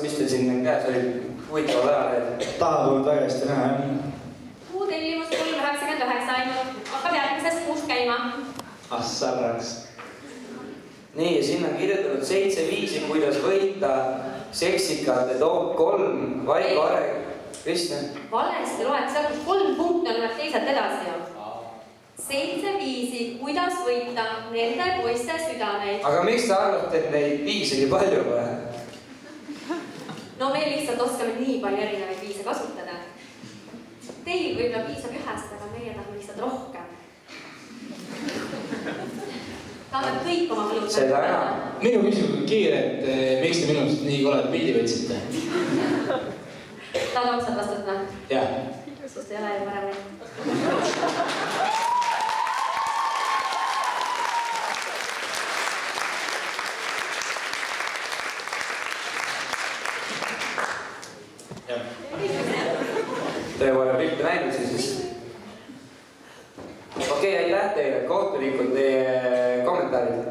mis teil siin käes oli huvitaval ajal? Taha tulnud väga hästi näha, jah. Puutellimus 3,99 ainult. Hakkab järgmisest kuust käima. Sarraks. Nii, ja sinna on kirjutatud 7 viisi, kuidas võita seksikate top 3 Vaiko Areg. Kristjan? Valesti loed, seal 3 punkti on teised edasi ju. 7 viisi, kuidas võita nende poiste südameid. Aga miks te arvate, et neid viisi nii palju või? No me lihtsalt oskame nii palju erinevaid viise kasutada. Teil võib-olla piisab ühest, aga meie tahame lihtsalt rohkem. Tahame kõik oma võlud. Seda enam. Minu küsimus on kiire, et miks te minust nii koled pildi võtsite? Tahad otsad vastutma? Jah. Sest ei ole ju parem. Te pole pilti näinud siis. Okei, aitäh teile, kohtunikud, teie kommentaarid.